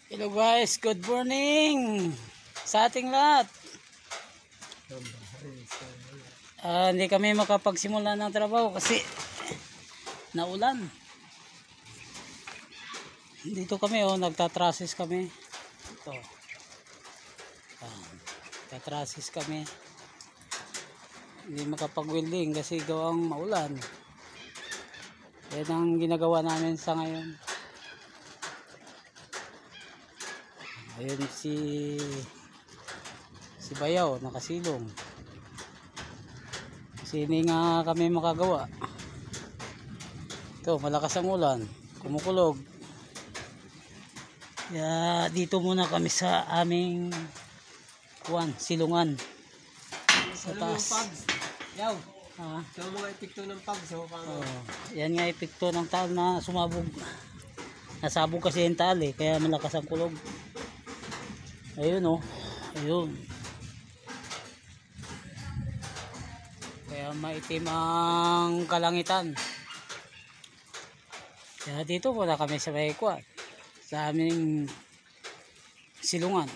Hello guys, good morning sa ating lahat. Hindi kami makapagsimula ng trabaho kasi naulan. Dito kami nagtatrasis kami. Ito. Tatrasis kami. Hindi makapag-welding kasi gawang maulan. Yan ang ginagawa namin sa ngayon. Ayun si Bayaw nakasilong. Kasi hindi nga kami makagawa. Ito, malakas ang ulan, kumukulog. Kaya dito muna kami sa aming silungan sa taas. Yaw, so mga epekto ng pag, so yan nga epekto ng taal na sumabog. Nasabog kasi yung taal kaya malakas ang kulog. Ayun ayun. Kaya maitim ang kalangitan. Kaya dito muna kami sa Baykwan, sa aming silungan.